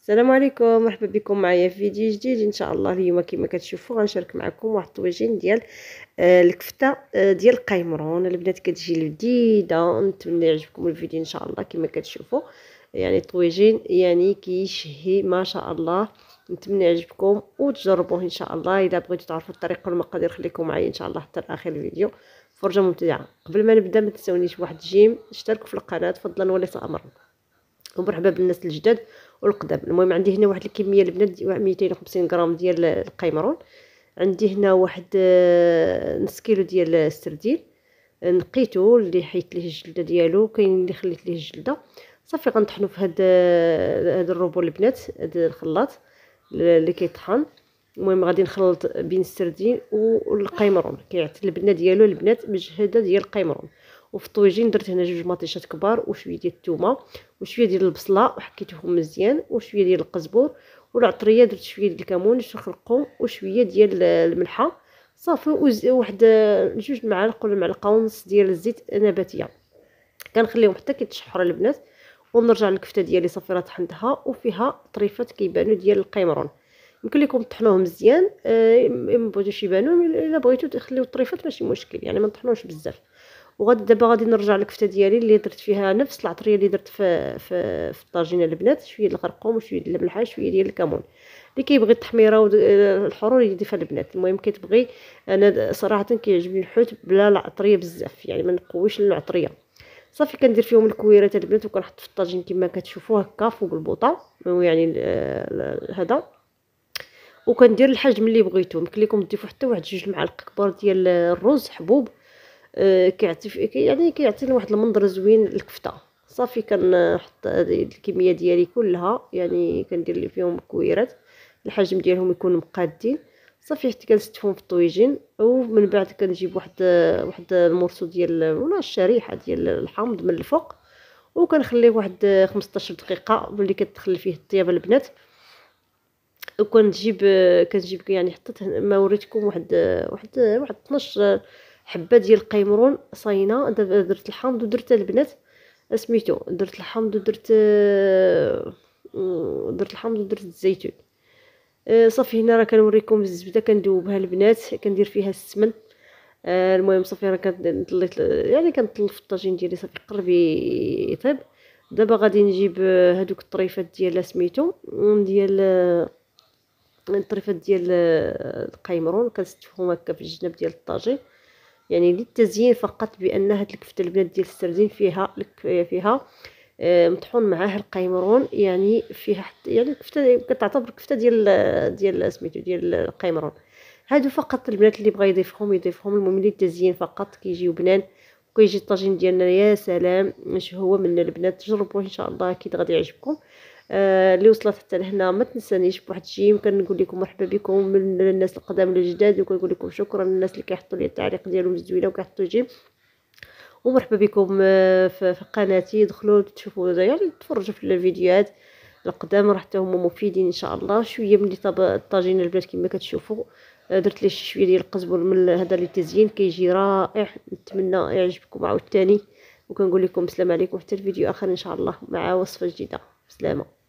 السلام عليكم، مرحبا بكم معايا في فيديو جديد ان شاء الله. اليوم كما كتشوفوا غنشارك معكم واحد الطويجين ديال الكفته ديال القيمرون. البنات كتجي لذيذه، نتمنى يعجبكم الفيديو ان شاء الله. كما كتشوفوا يعني طويجين يعني كيشهي ما شاء الله. نتمنى يعجبكم وتجربوه ان شاء الله. اذا بغيتوا تعرفوا الطريقه والمقادير خليكم معايا ان شاء الله حتى لاخر الفيديو. فرجه ممتعه. قبل ما نبدا ما تنسونيش بواحد الجيم، اشتركوا في القناه فضلا وليس امرا، ومرحبا بالناس الجداد والقدام. المهم عندي هنا واحد الكميه البنات 250 غرام ديال القيمرون. عندي هنا واحد نص كيلو ديال السردين، نقيته اللي حيت ليه الجلده ديالو، كاين اللي خليت ليه الجلده. صافي غنطحنوا في هاد الروبو البنات، هاد الخلاط اللي كيطحن. المهم غادي نخلط بين السردين والقيمرون، كيعطي البنه ديالو البنات مجهده ديال القيمرون. وفي الطويجين درت هنا 2 مطيشات كبار وشويه ديال الثومه وشويه ديال البصله وحكيتهم مزيان وشويه ديال القزبور والعطريه. درت شويه ديال الكمون باش نخلقهم وشويه ديال الملحه. صافي واحد 2 معالق ولا معلقه ونص ديال الزيت نباتيه. كنخليهم حتى كيتشحروا البنات ونرجع للكفته ديالي. صافي راه طحنتها وفيها طريفات كيبانوا ديال القيمرون. يمكن لكم تطحنوه مزيان، ما بغيتوش يبانوا. الا بغيتو تخليو الطريفات ماشي مشكل، يعني ما نطحنوش بزاف. وغادي دابا غادي نرجع للكفته ديالي اللي درت فيها نفس العطريه اللي درت في الطاجينه البنات. شويه ديال الخرقوم وشويه ديال الملحه شويه ديال الكمون. اللي كيبغي التحميره والحرور يضيفها البنات. المهم كتبغي، انا صراحه كيعجبني الحوت بلا العطريه بزاف، يعني ما نقويش العطريه. صافي كندير فيهم الكويرات البنات وكنحط في الطاجين كما كتشوفوا هكا فوق البوطه، يعني هذا. وكندير الحجم اللي بغيتو. يمكن لكم تضيفوا حتى واحد 2 معالق كبار ديال الرز حبوب، يعني كيعطيني واحد المنظر زوين للكفته. صافي كنحط هذه الكميه ديالي كلها، يعني كندير فيهم كويرات الحجم ديالهم يكونوا مقادين. صافي حتى كنستفهم في الطويجين. ومن بعد كنجيب واحد المرصو ديال ولا الشريحه ديال الحامض من الفوق، وكنخليه واحد 15 دقيقه ملي كتدخل فيه الطياب البنات. وكنجيب كنجيب يعني حطيت ما وريتكم واحد 12 حبه ديال القيمرون صاينه. دابا درت الحامض ودرت البنات سميتو، درت الحامض ودرت الحامض ودرت الزيتون. صافي هنا راه كنوريكم الزبده كندوبها البنات، كندير فيها السمن. المهم صافي راه كنطليت، يعني كنطلي في الطاجين ديالي صافي قرب يطيب. دابا غادي نجيب هذوك الطريفات ديال سميتو ديال الطريفات ديال القيمرون، كنستفهم هكا في الجناب ديال الطاجين، يعني للتزيين فقط. بان هاد الكفته البنات ديال السردين فيها مطحون معاه القيمرون، يعني فيها حتى يعني كفته كتعتبر كفته ديال سميتو ديال القيمرون. هادو فقط البنات اللي بغى يضيفهم. المهم للتزيين فقط، كيجيو بنان وكيجي الطاجين ديالنا يا سلام. اش هو من البنات، جربوه ان شاء الله اكيد غادي يعجبكم. اللي وصلت حتى لهنا ما تنسانيش بواحد الشيء. كنقول لكم مرحبا بكم من الناس القدام الجداد، وكنقول لكم شكرا للناس اللي كيحطوا لي التعليق ديالهم الزوينه وكيحطوا يجيب. ومرحبا بكم في قناتي. دخلوا تشوفوا يعني تفرجوا في الفيديوهات القدام، راه حتى هما مفيدين ان شاء الله. شويه من الطاجين البنات كما كتشوفوا، درت ليه شويه ديال القزبر من هذا للتزيين كيجي رائع. نتمنى يعجبكم عاوتاني، وكنقول لكم السلام عليكم حتى الفيديو اخر ان شاء الله مع وصفه جديده. بسلامه.